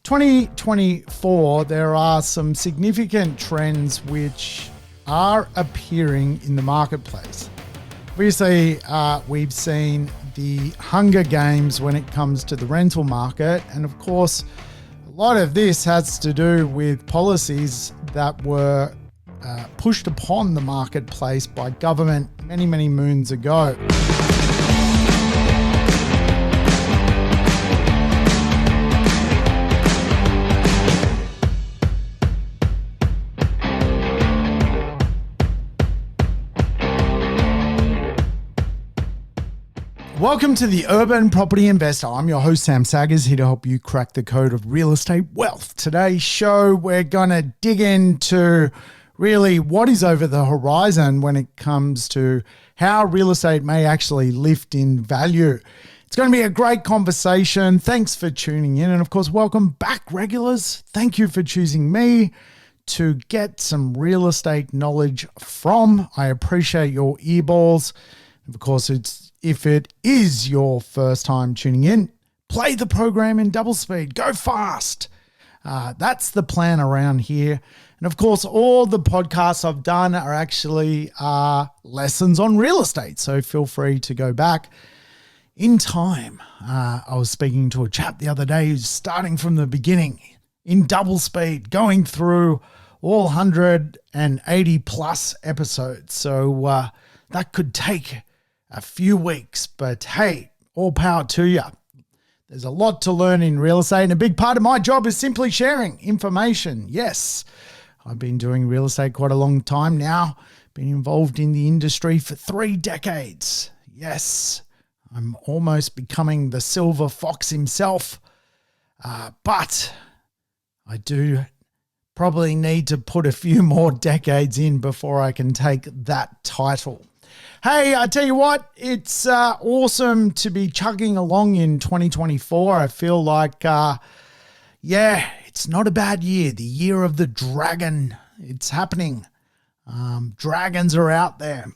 2024, there are some significant trends which are appearing in the marketplace. Obviously, we've seen the Hunger Games when it comes to the rental market. And of course, a lot of this has to do with policies that were pushed upon the marketplace by government many, many moons ago. Welcome to the Urban Property Investor. I'm your host, Sam Saggers, here to help you crack the code of real estate wealth. Today's show, we're going to dig into really what is over the horizon when it comes to how real estate may actually lift in value. It's going to be a great conversation. Thanks for tuning in. And of course, welcome back, regulars. Thank you for choosing me to get some real estate knowledge from. I appreciate your earballs. Of course, if it is your first time tuning in, play the program in double speed. Go fast. That's the plan around here. And of course, all the podcasts I've done are actually lessons on real estate. So feel free to go back in time. I was speaking to a chap the other day who's starting from the beginning in double speed, going through all 180 plus episodes. So that could take a few weeks, but hey, all power to you. There's a lot to learn in real estate, and a big part of my job is simply sharing information. Yes, I've been doing real estate quite a long time now, been involved in the industry for 3 decades. Yes, I'm almost becoming the silver fox himself, but I do probably need to put a few more decades in before I can take that title. Hey, I tell you what, it's awesome to be chugging along in 2024. I feel like, it's not a bad year. The year of the dragon. It's happening. Dragons are out there.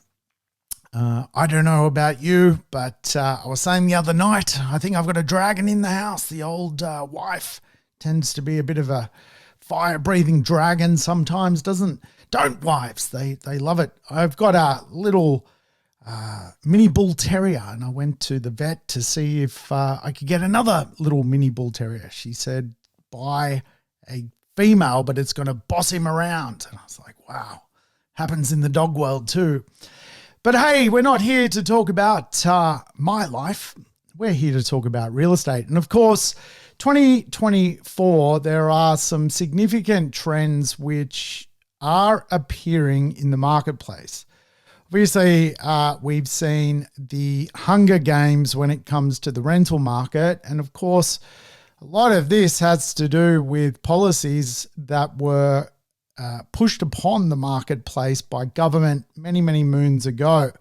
I don't know about you, but I was saying the other night, I think I've got a dragon in the house. The old wife tends to be a bit of a fire-breathing dragon sometimes. Don't wives. They love it. I've got a little mini bull terrier, and I went to the vet to see if I could get another little mini bull terrier. She said, buy a female, but it's going to boss him around. And I was like, wow, happens in the dog world too. But hey, we're not here to talk about my life. We're here to talk about real estate. And of course, 2024, there are some significant trends which are appearing in the marketplace. Obviously, we've seen the Hunger Games when it comes to the rental market. And of course, a lot of this has to do with policies that were pushed upon the marketplace by government many, many moons ago.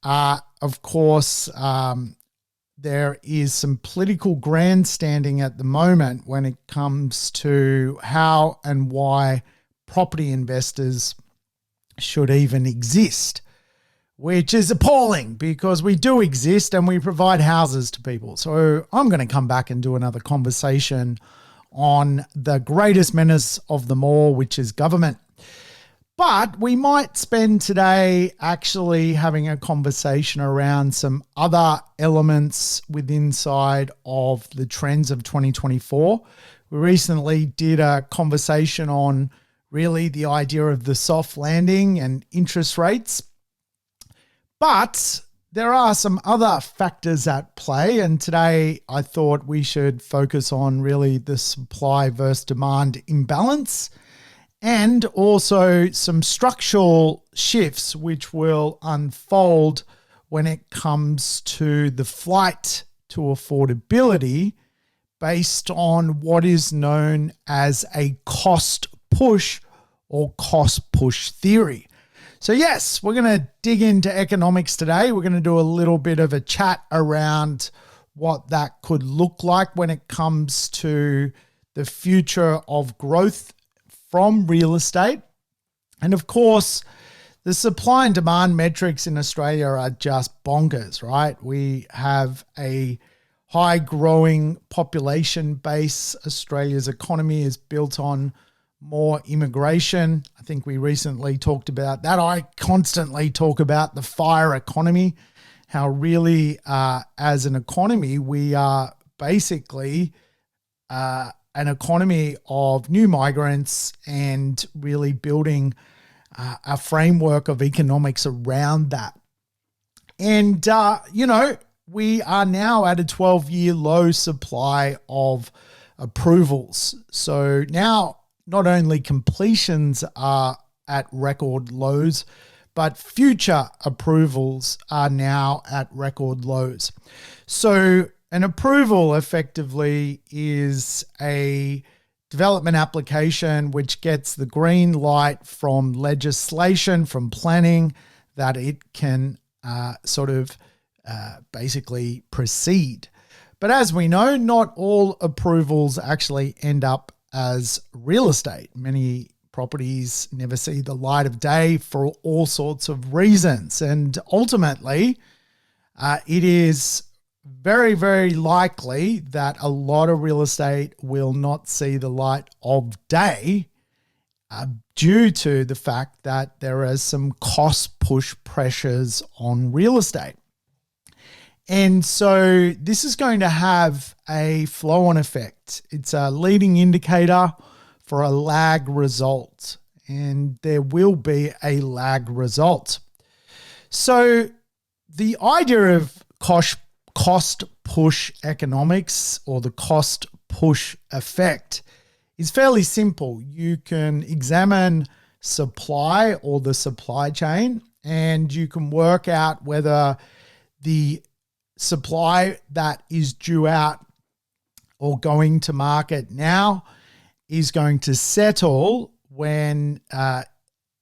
Of course, there is some political grandstanding at the moment when it comes to how and why property investors should even exist, which is appalling because we do exist and we provide houses to people. So I'm going to come back and do another conversation on the greatest menace of them all, which is government. But we might spend today actually having a conversation around some other elements inside of the trends of 2024. We recently did a conversation on really the idea of the soft landing and interest rates. But there are some other factors at play, and today I thought we should focus on really the supply versus demand imbalance and also some structural shifts which will unfold when it comes to the flight to affordability based on what is known as a cost push or cost push theory. So yes, we're going to dig into economics today. We're going to do a little bit of a chat around what that could look like when it comes to the future of growth from real estate. And of course, the supply and demand metrics in Australia are just bonkers, right? We have a high growing population base. Australia's economy is built on more immigration. I think we recently talked about that. I constantly talk about the fire economy, how really as an economy, we are basically an economy of new migrants and really building a framework of economics around that. And, we are now at a 12-year low supply of approvals. So now not only completions are at record lows, but future approvals are now at record lows. So an approval effectively is a development application which gets the green light from legislation, from planning, that it can basically proceed. But as we know, not all approvals actually end up as real estate. Many properties never see the light of day for all sorts of reasons. And ultimately, it is very, very likely that a lot of real estate will not see the light of day due to the fact that there are some cost push pressures on real estate. And so this is going to have a flow-on effect. It's a leading indicator for a lag result, and there will be a lag result. So the idea of cost push economics, or the cost push effect, is fairly simple. You can examine supply or the supply chain, and you can work out whether the supply that is due out or going to market now is going to settle when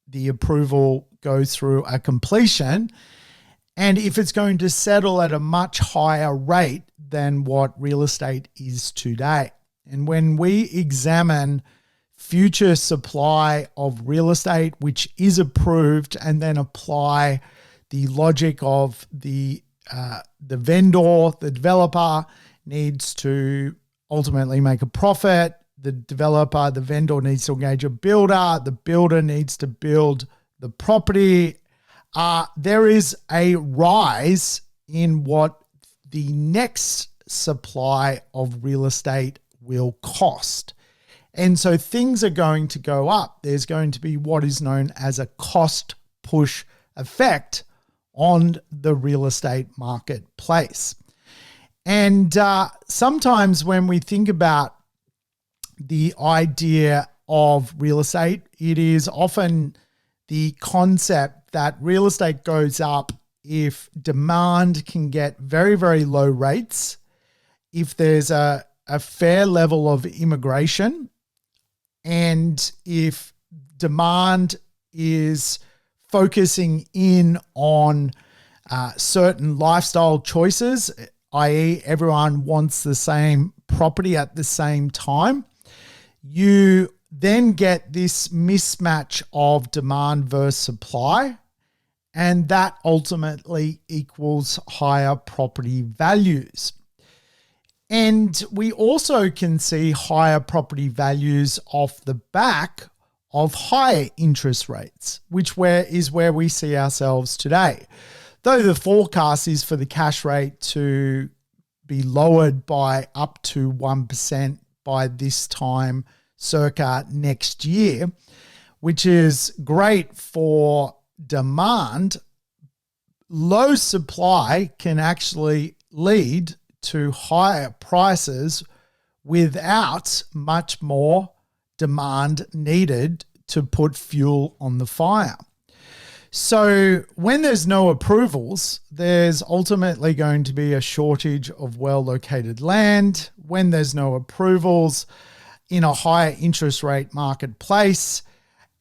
the approval goes through a completion, and if it's going to settle at a much higher rate than what real estate is today. And when we examine future supply of real estate which is approved, and then apply the logic of the vendor, the developer needs to ultimately make a profit. The developer, the vendor needs to engage a builder. The builder needs to build the property. There is a rise in what the next supply of real estate will cost. And so things are going to go up. There's going to be what is known as a cost push effect on the real estate marketplace. And sometimes when we think about the idea of real estate, it is often the concept that real estate goes up if demand can get very, very low rates, if there's a fair level of immigration, and if demand is focusing in on certain lifestyle choices, i.e. everyone wants the same property at the same time, you then get this mismatch of demand versus supply, and that ultimately equals higher property values. And we also can see higher property values off the back of higher interest rates, which is where we see ourselves today. Though the forecast is for the cash rate to be lowered by up to 1% by this time circa next year, which is great for demand, low supply can actually lead to higher prices without much more demand needed to put fuel on the fire. So when there's no approvals, there's ultimately going to be a shortage of well-located land. When there's no approvals in a higher interest rate marketplace,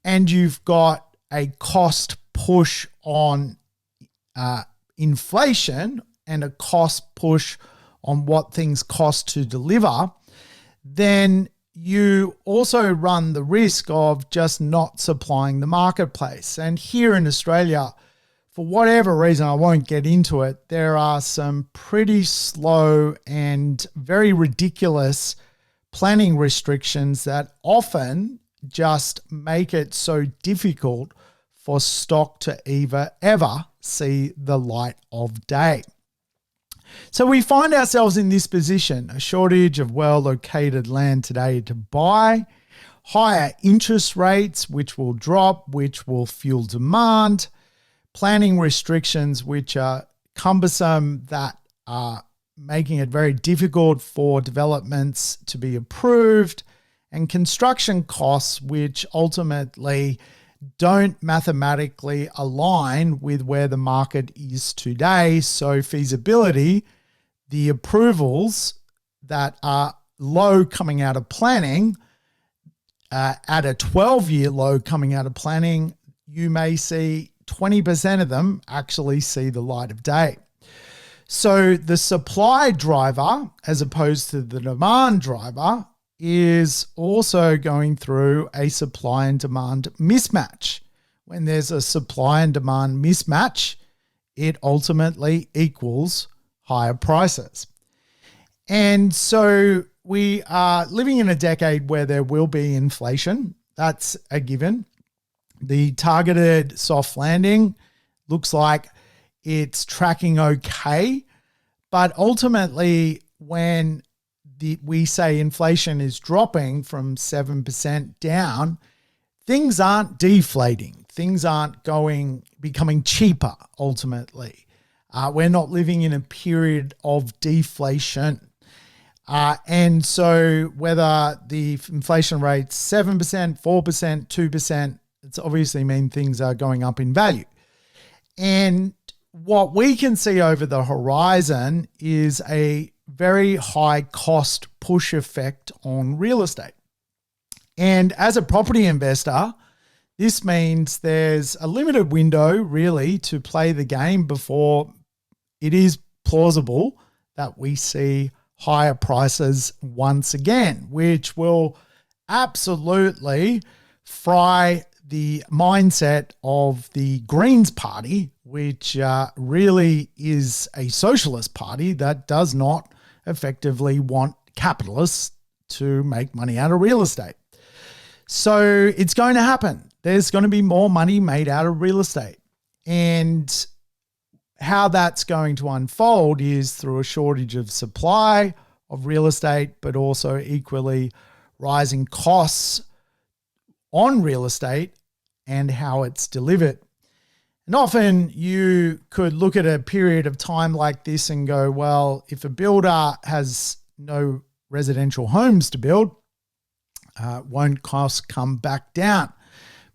and you've got a cost push on inflation and a cost push on what things cost to deliver, then you also run the risk of just not supplying the marketplace. And here in Australia, for whatever reason, I won't get into it, there are some pretty slow and very ridiculous planning restrictions that often just make it so difficult for stock to ever see the light of day. So we find ourselves in this position, a shortage of well-located land today to buy, higher interest rates, which will drop, which will fuel demand, planning restrictions, which are cumbersome, that are making it very difficult for developments to be approved, and construction costs, which ultimately don't mathematically align with where the market is today. So feasibility, the approvals that are low coming out of planning, at a 12-year low coming out of planning, you may see 20% of them actually see the light of day. So the supply driver, as opposed to the demand driver, is also going through a supply and demand mismatch. When there's a supply and demand mismatch, it ultimately equals higher prices. And so we are living in a decade where there will be inflation. That's a given. The targeted soft landing looks like it's tracking okay, but ultimately when we say inflation is dropping from 7% down, things aren't deflating. Things aren't becoming cheaper ultimately. We're not living in a period of deflation. And so whether the inflation rate's 7%, 4%, 2%, it's obviously mean things are going up in value. And what we can see over the horizon is a very high cost push effect on real estate. And as a property investor, this means there's a limited window really to play the game before it is plausible that we see higher prices once again, which will absolutely fry the mindset of the Greens Party, which really is a socialist party that does not effectively want capitalists to make money out of real estate. So it's going to happen. There's going to be more money made out of real estate. And how that's going to unfold is through a shortage of supply of real estate, but also equally rising costs on real estate and how it's delivered. And often you could look at a period of time like this and go, well, if a builder has no residential homes to build, won't costs come back down?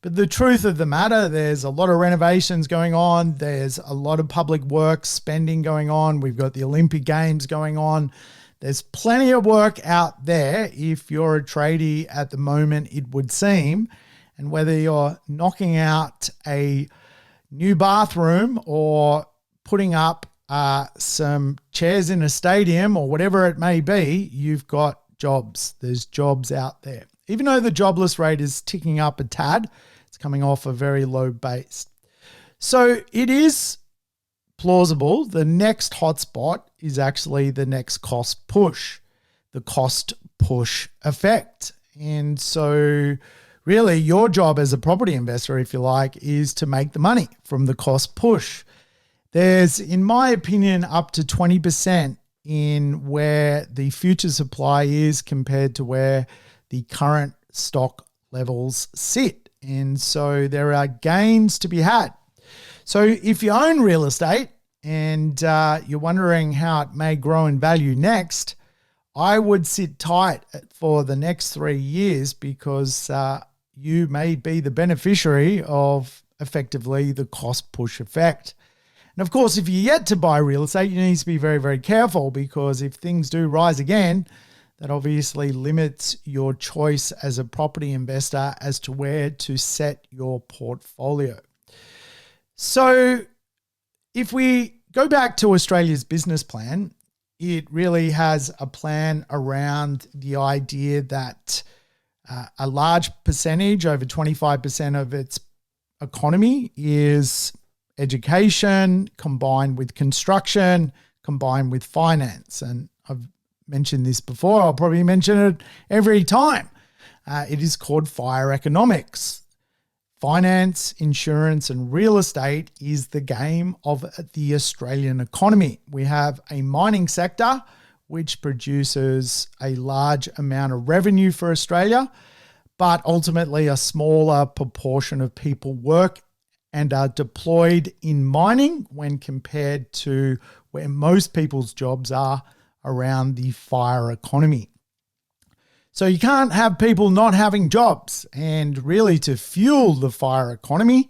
But the truth of the matter, there's a lot of renovations going on. There's a lot of public works spending going on. We've got the Olympic Games going on. There's plenty of work out there if you're a tradie at the moment, it would seem. And whether you're knocking out a new bathroom or putting up some chairs in a stadium or whatever it may be, you've got jobs. There's jobs out there. Even though the jobless rate is ticking up a tad, it's coming off a very low base. So it is plausible the next hotspot is actually the next cost push, the cost push effect. And so really your job as a property investor, if you like, is to make the money from the cost push. There's, in my opinion, up to 20% in where the future supply is compared to where the current stock levels sit. And so there are gains to be had. So if you own real estate and you're wondering how it may grow in value next, I would sit tight for the next 3 years because you may be the beneficiary of effectively the cost push effect. And of course, if you're yet to buy real estate, you need to be very, very careful because if things do rise again, that obviously limits your choice as a property investor as to where to set your portfolio. So if we go back to Australia's business plan, it really has a plan around the idea that a large percentage, over 25% of its economy, is education combined with construction, combined with finance. And I've mentioned this before. I'll probably mention it every time. It is called fire economics. Finance, insurance, and real estate is the game of the Australian economy. We have a mining sector which produces a large amount of revenue for Australia, but ultimately a smaller proportion of people work and are deployed in mining when compared to where most people's jobs are around the fire economy. So you can't have people not having jobs. And really, to fuel the fire economy,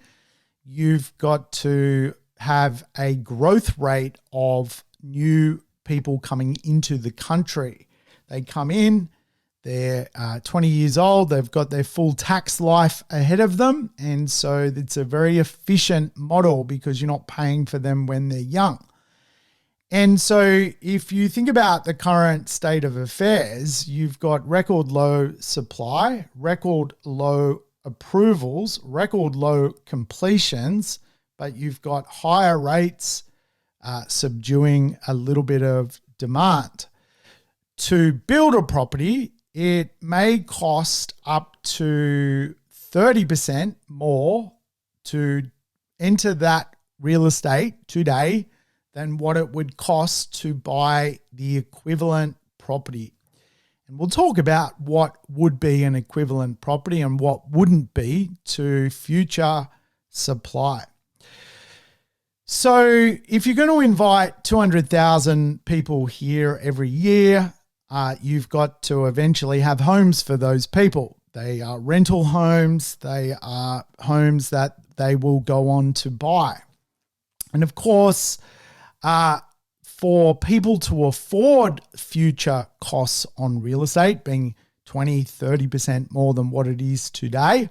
you've got to have a growth rate of new people coming into the country. They come in, they're 20 years old, they've got their full tax life ahead of them. And so it's a very efficient model because you're not paying for them when they're young. And so if you think about the current state of affairs, you've got record low supply, record low approvals, record low completions, but you've got higher rates subduing a little bit of demand. To build a property, it may cost up to 30% more to enter that real estate today than what it would cost to buy the equivalent property. And we'll talk about what would be an equivalent property and what wouldn't be to future supply. So if you're going to invite 200,000 people here every year, you've got to eventually have homes for those people. They are rental homes. They are homes that they will go on to buy. And of course, for people to afford future costs on real estate, being 20, 30% more than what it is today,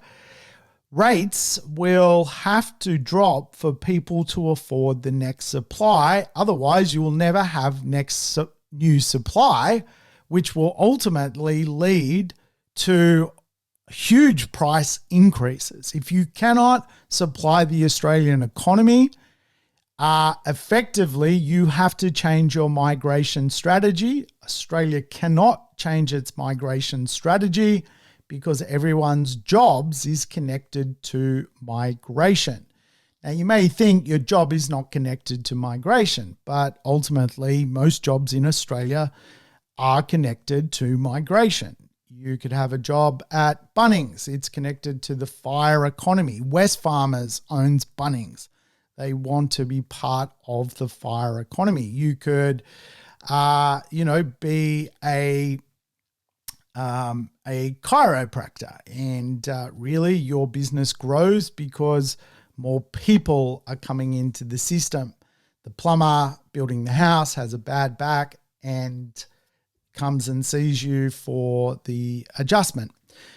rates will have to drop for people to afford the next supply. Otherwise, you will never have new supply, which will ultimately lead to huge price increases. If you cannot supply the Australian economy, effectively, you have to change your migration strategy. Australia cannot change its migration strategy because everyone's jobs is connected to migration. Now, you may think your job is not connected to migration, but ultimately, most jobs in Australia are connected to migration. You could have a job at Bunnings. It's connected to the fire economy. Wesfarmers owns Bunnings. They want to be part of the fire economy. You could, be a chiropractor, and really your business grows because more people are coming into the system. The plumber building the house has a bad back and comes and sees you for the adjustment.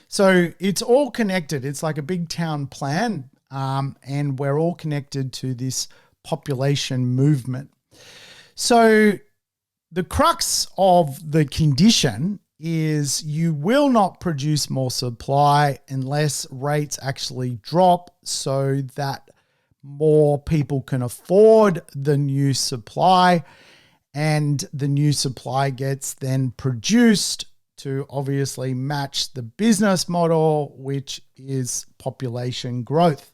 So it's all connected. It's like a big town plan. And we're all connected to this population movement. So the crux of the condition is you will not produce more supply unless rates actually drop so that more people can afford the new supply, and the new supply gets then produced to obviously match the business model, which is population growth.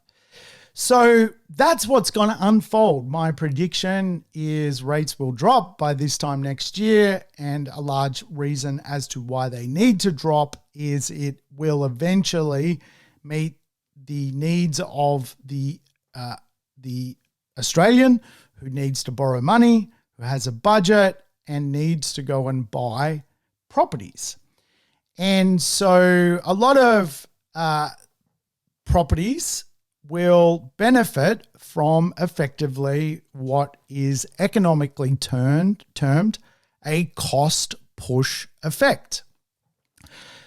So that's what's going to unfold. My prediction is rates will drop by this time next year, and a large reason as to why they need to drop is it will eventually meet the needs of the Australian who needs to borrow money, who has a budget and needs to go and buy properties. And so a lot of properties will benefit from effectively what is economically termed a cost push effect.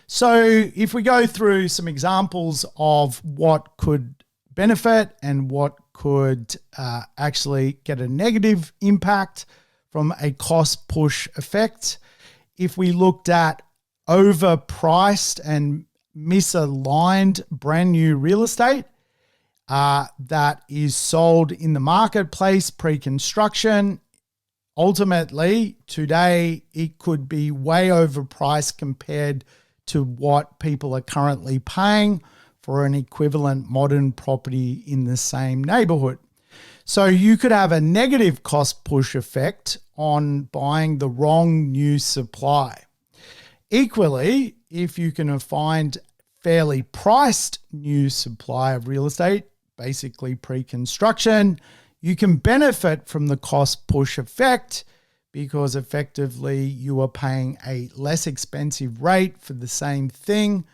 So if we go through some examples of what could benefit and what could actually get a negative impact from a cost push effect, if we looked at overpriced and misaligned brand new real estate, that is sold in the marketplace pre-construction. Ultimately, today, it could be way overpriced compared to what people are currently paying for an equivalent modern property in the same neighborhood. So you could have a negative cost push effect on buying the wrong new supply. Equally, if you can find fairly priced new supply of real estate, basically pre-construction, you can benefit from the cost push effect because effectively you are paying a less expensive rate for the same thing.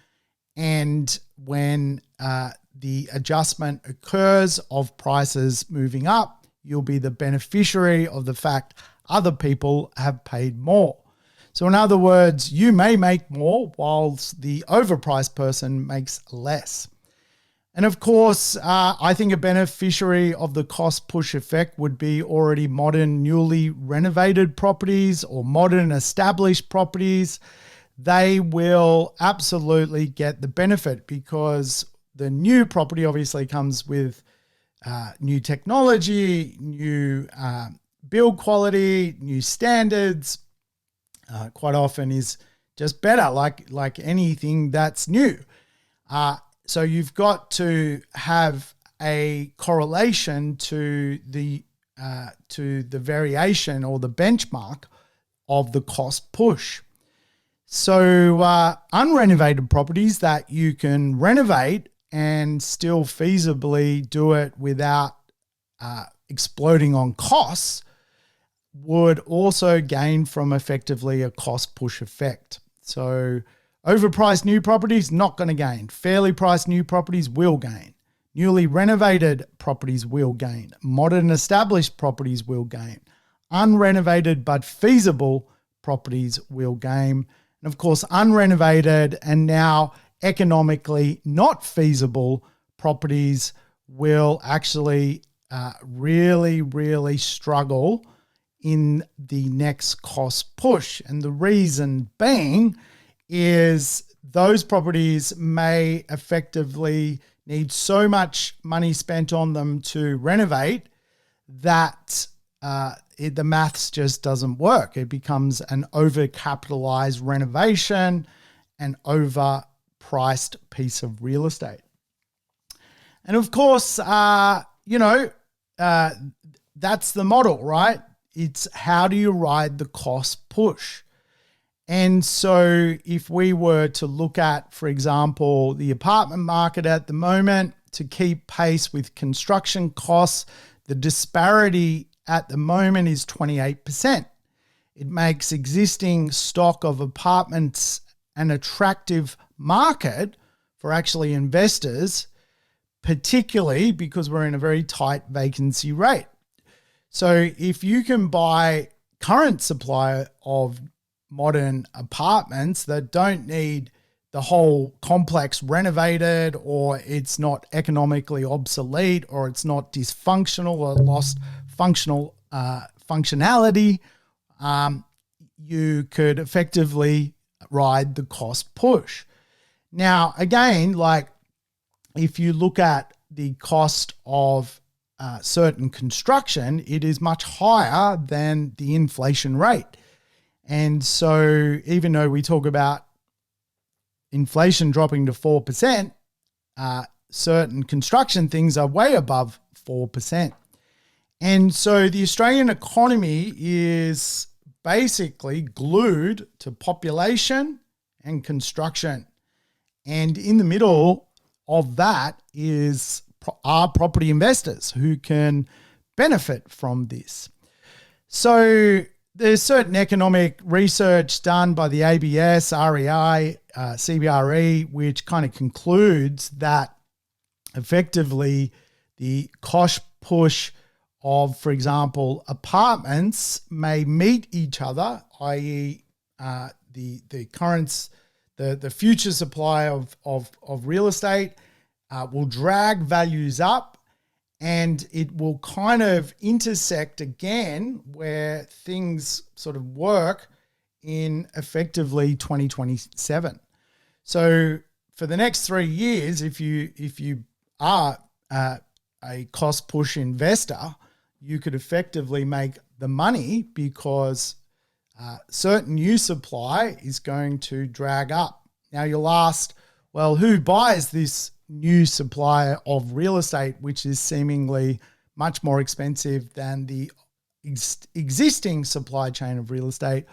And when the adjustment occurs of prices moving up, you'll be the beneficiary of the fact other people have paid more. So in other words, you may make more whilst the overpriced person makes less. And of course, I think a beneficiary of the cost push effect would be already modern, newly renovated properties or modern established properties. They will absolutely get the benefit because the new property obviously comes with new technology, new build quality, new standards. Quite often is just better, like anything that's new. So you've got to have a correlation to the variation or the benchmark of the cost push. So unrenovated properties that you can renovate and still feasibly do it without exploding on costs would also gain from effectively a cost push effect. So overpriced new properties, not going to gain. Fairly priced new properties will gain. Newly renovated properties will gain. Modern established properties will gain. Unrenovated but feasible properties will gain. And of course, unrenovated and now economically not feasible properties will actually really, really struggle in the next cost push. And the reason being is those properties may effectively need so much money spent on them to renovate that the maths just doesn't work. It becomes an overcapitalized renovation, an overpriced piece of real estate. And of course, that's the model, right? It's how do you ride the cost push? And so if we were to look at, for example, the apartment market at the moment to keep pace with construction costs, the disparity at the moment is 28%. It makes existing stock of apartments an attractive market for actually investors, particularly because we're in a very tight vacancy rate. So if you can buy current supply of modern apartments that don't need the whole complex renovated, or it's not economically obsolete, or it's not dysfunctional or lost functionality, you could effectively ride the cost push. Now, again, like if you look at the cost of certain construction, it is much higher than the inflation rate. And so even though we talk about inflation dropping to 4%, certain construction things are way above 4%. And so the Australian economy is basically glued to population and construction. And in the middle of that are property investors who can benefit from this. So there's certain economic research done by the ABS, REI, CBRE, which kind of concludes that effectively the cost push of, for example, apartments may meet each other, i.e. the future supply of real estate will drag values up, and it will kind of intersect again where things sort of work in effectively 2027. So for the next 3 years, if you are a cost push investor, you could effectively make the money because certain new supply is going to drag up. Now you'll ask, well, who buys this new supply of real estate, which is seemingly much more expensive than the existing supply chain of real estate?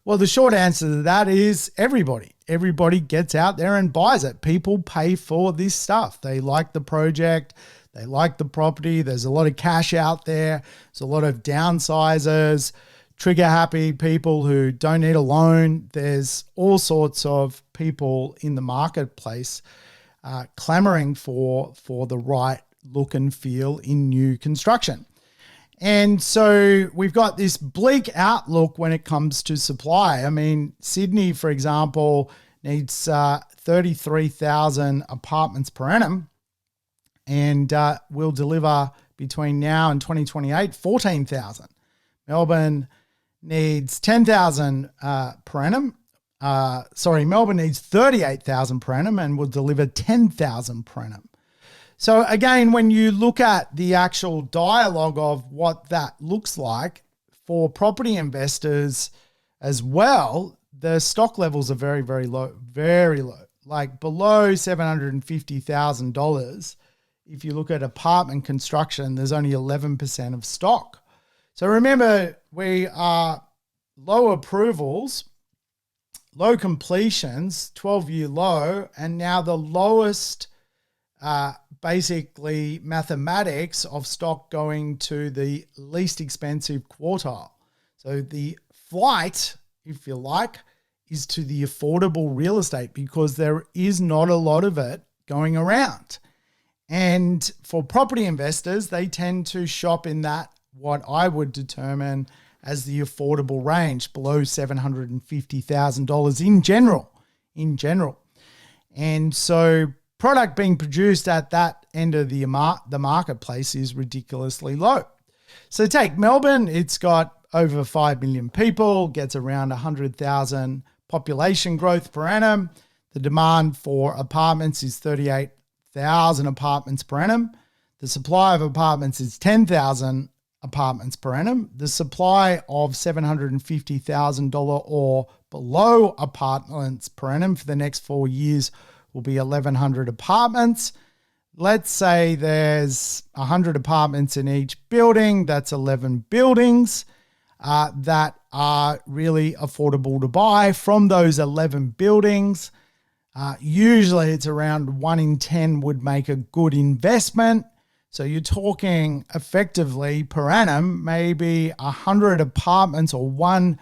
Well, the short answer to that is everybody. Everybody gets out there and buys it. People pay for this stuff. They like the project. They like the property. There's a lot of cash out there. There's a lot of downsizers, trigger-happy people who don't need a loan. There's all sorts of people in the marketplace clamoring for the right look and feel in new construction. And so we've got this bleak outlook when it comes to supply. I mean, Sydney, for example, needs 33,000 apartments per annum, and will deliver between now and 2028, 14,000. Melbourne needs 10,000 per annum. Melbourne needs 38,000 per annum and will deliver 10,000 per annum. So again, when you look at the actual dialogue of what that looks like for property investors as well, the stock levels are very, very low, like below $750,000. If you look at apartment construction, there's only 11% of stock. So remember, we are low approvals, low completions, 12-year low, and now the lowest basically mathematics of stock going to the least expensive quartile. So the flight, if you like, is to the affordable real estate because there is not a lot of it going around. And for property investors, they tend to shop in that, what I would determine as the affordable range, below $750,000 in general. And so product being produced at that end of the marketplace is ridiculously low. So take Melbourne, it's got over 5 million people, gets around 100,000 population growth per annum. The demand for apartments is 38,000 apartments per annum. The supply of apartments is 10,000 apartments per annum. The supply of $750,000 or below apartments per annum for the next 4 years will be 1,100 apartments. Let's say there's 100 apartments in each building. That's 11 buildings that are really affordable to buy. From those 11 buildings, usually it's around 1 in 10 would make a good investment. So you're talking effectively per annum, maybe 100 apartments or one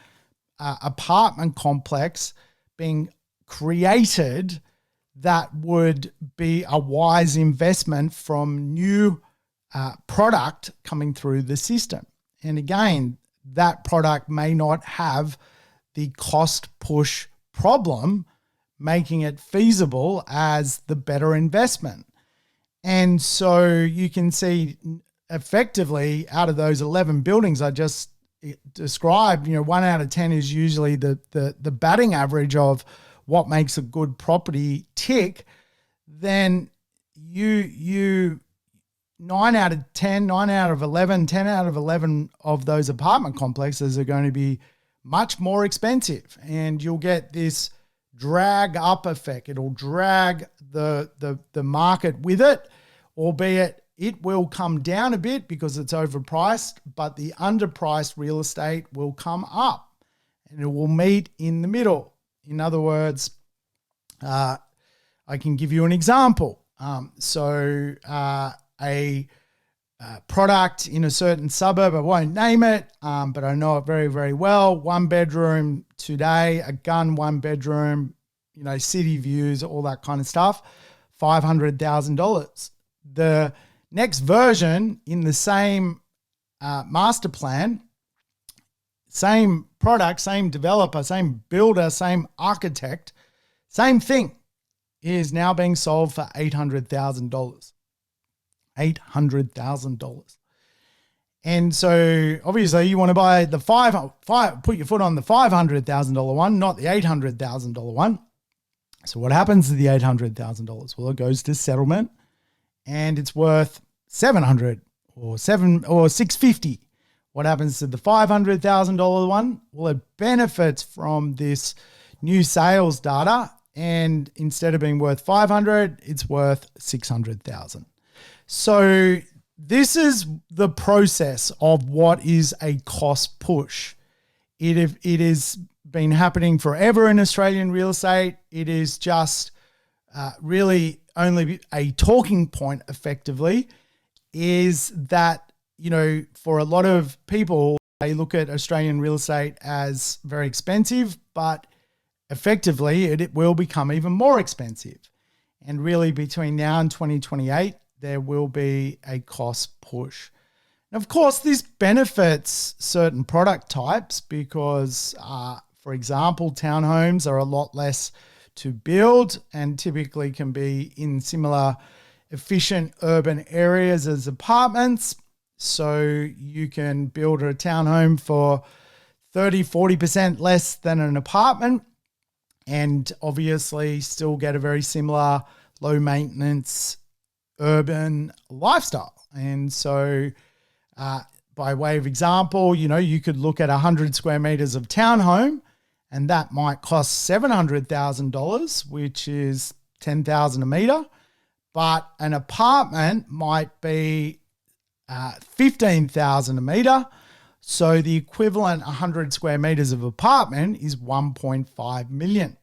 apartment complex being created that would be a wise investment from new product coming through the system. And again, that product may not have the cost push problem, making it feasible as the better investment. And so you can see effectively out of those 11 buildings I just described, 1 out of 10 is usually the batting average of what makes a good property tick. Then you 9 out of 10, 9 out of 11, 10 out of 11 of those apartment complexes are going to be much more expensive, and you'll get this drag up effect. It'll drag the market with it, albeit it will come down a bit because it's overpriced, but the underpriced real estate will come up and it will meet in the middle. In other words, I can give you an example. A product in a certain suburb, I won't name it, but I know it very, very well. 1 bedroom today, a gun 1 bedroom, city views, all that kind of stuff, $500,000. The next version in the same master plan, same product, same developer, same builder, same architect, same thing, is now being sold for $800,000. $800,000. And so obviously you want to buy the put your foot on the $500,000 one, not the $800,000 one. So what happens to the $800,000? Well, it goes to settlement and it's worth 700 or 650? What happens to the $500,000 one? Well, it benefits from this new sales data, and instead of being worth 500, it's worth 600,000. So this is the process of what is a cost push. It has been happening forever in Australian real estate. It is just really only a talking point, effectively, is that, for a lot of people, they look at Australian real estate as very expensive, but effectively it will become even more expensive. And really between now and 2028, there will be a cost push. And of course, this benefits certain product types because, for example, townhomes are a lot less to build and typically can be in similar efficient urban areas as apartments. So you can build a townhome for 30-40% less than an apartment and obviously still get a very similar low maintenance urban lifestyle. And so by way of example, you could look at 100 square meters of townhome and that might cost $700,000, which is $10,000 a meter. But an apartment might be $15,000 a meter. So the equivalent 100 square meters of apartment is $1.5 million,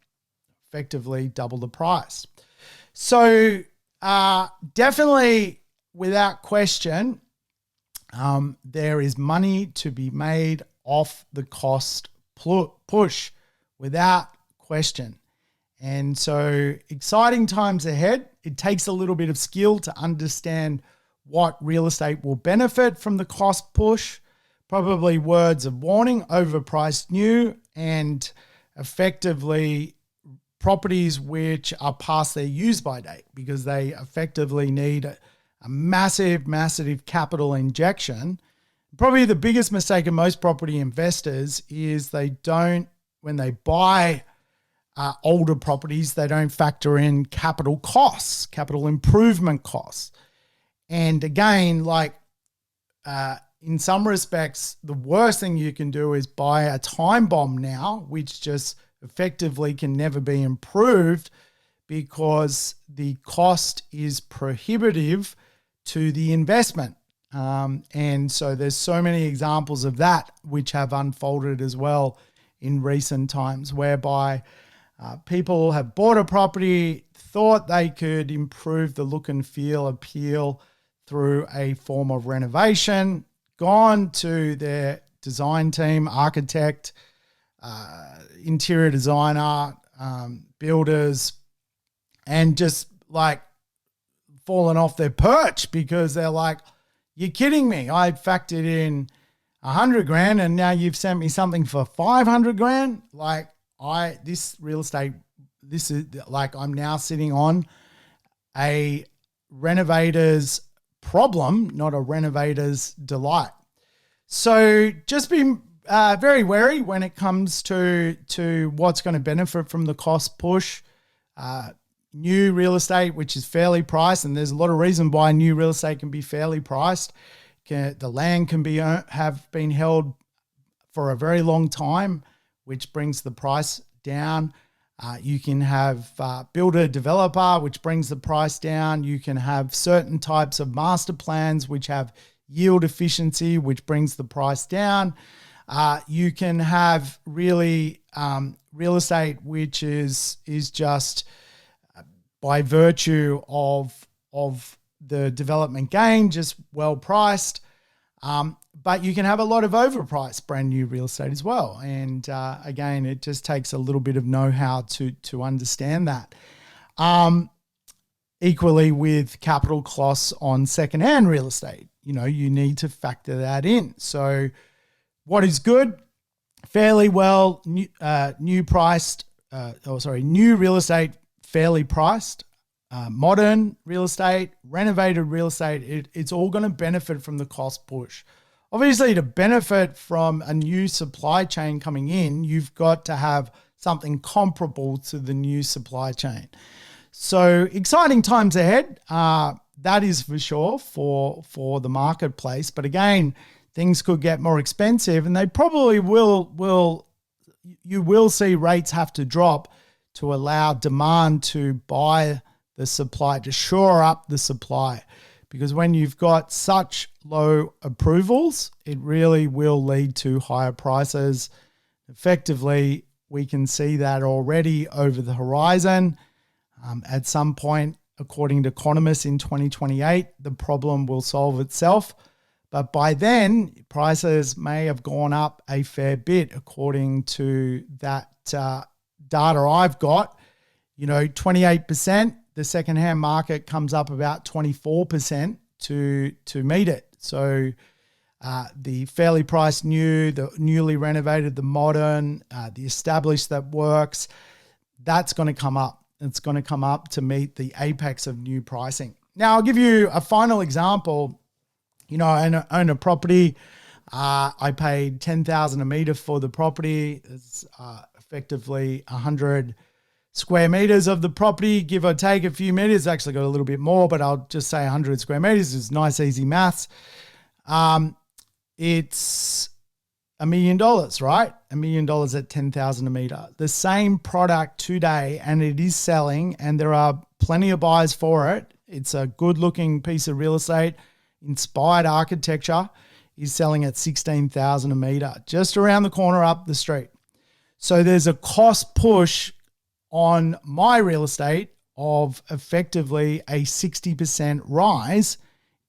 effectively double the price. So definitely, without question, there is money to be made off the cost push, without question. And so exciting times ahead. It takes a little bit of skill to understand what real estate will benefit from the cost push. Probably words of warning: overpriced new, and effectively properties which are past their use-by date, because they effectively need a massive, massive capital injection. Probably the biggest mistake of most property investors is when they buy older properties, they don't factor in capital costs, capital improvement costs. And again, in some respects, the worst thing you can do is buy a time bomb now, which just effectively can never be improved because the cost is prohibitive to the investment. And so there's so many examples of that which have unfolded as well in recent times, whereby people have bought a property, thought they could improve the look and feel, appeal through a form of renovation, gone to their design team, architect, interior designer, builders, and just fallen off their perch because they're like, you're kidding me. I factored in $100,000 and now you've sent me something for $500,000. This real estate, this is I'm now sitting on a renovator's problem, not a renovator's delight. So just be very wary when it comes to what's going to benefit from the cost push. New real estate, which is fairly priced, and there's a lot of reason why new real estate can be fairly priced. The land can have been held for a very long time, which brings the price down. You can have builder developer, which brings the price down. You can have certain types of master plans, which have yield efficiency, which brings the price down. You can have really real estate, which is just by virtue of the development gain, just well priced. But you can have a lot of overpriced brand new real estate as well. And again, it just takes a little bit of know-how to understand that. Equally with capital costs on secondhand real estate, you need to factor that in. So what is good? Fairly well new real estate, fairly priced. Modern real estate, renovated real estate, it's all going to benefit from the cost push. Obviously, to benefit from a new supply chain coming in, you've got to have something comparable to the new supply chain. So exciting times ahead. That is for sure for the marketplace. But again, things could get more expensive, and they probably will. You will see rates have to drop to allow demand to buy the supply, to shore up the supply. Because when you've got such low approvals, it really will lead to higher prices. Effectively, we can see that already over the horizon. At some point, according to economists, in 2028, the problem will solve itself. But by then, prices may have gone up a fair bit, according to that data I've got. 28%, the secondhand market comes up about 24% to meet it. So the fairly priced new, the newly renovated, the modern, the established that works, that's going to come up. It's going to come up to meet the apex of new pricing. Now, I'll give you a final example. I own a property. I paid $10,000 a meter for the property. It's effectively 100 square meters of the property, give or take a few meters. It's actually got a little bit more, but I'll just say 100 square meters. It's nice, easy maths. It's $1 million, right? $1 million at 10,000 a meter. The same product today, and it is selling, and there are plenty of buyers for it. It's a good-looking piece of real estate. Inspired architecture is selling at 16,000 a meter, just around the corner up the street. So there's a cost push on my real estate of effectively a 60% rise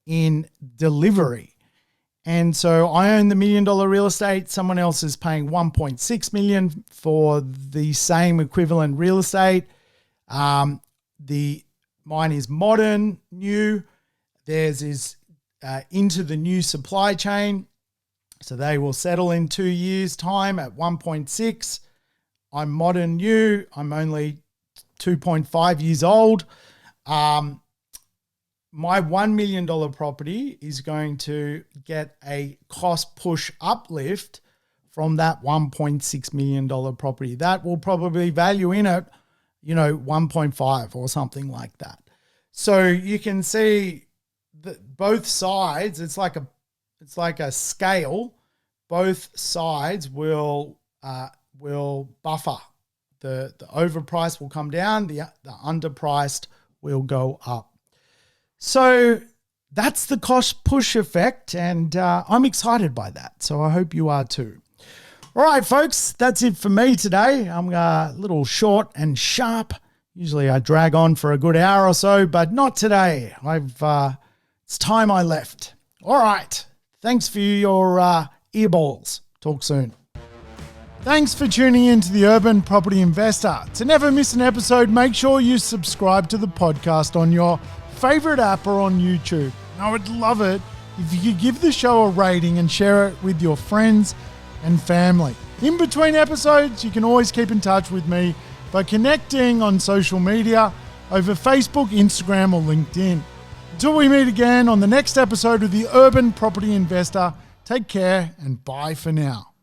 in delivery. And so I own the $1 million real estate. Someone else is paying $1.6 million for the same equivalent real estate. Mine is modern, new. Theirs is into the new supply chain. So they will settle in 2 years' time at 1.6. I'm modern, new. I'm only 2.5 years old. My $1 million property is going to get a cost push uplift from that $1.6 million property. That will probably value in it, 1.5 or something like that. So you can see that both sides, it's like a scale. Both sides will buffer. The overpriced will come down, the underpriced will go up. So that's the cost push effect, and I'm excited by that. So I hope you are too. All right, folks, that's it for me today. I'm a little short and sharp. Usually I drag on for a good hour or so, but not today. It's time I left. All right. Thanks for your earballs. Talk soon. Thanks for tuning in to the Urban Property Investor. To never miss an episode, make sure you subscribe to the podcast on your favorite app or on YouTube. I would love it if you could give the show a rating and share it with your friends and family. In between episodes, you can always keep in touch with me by connecting on social media over Facebook, Instagram, or LinkedIn. Until we meet again on the next episode of the Urban Property Investor, take care and bye for now.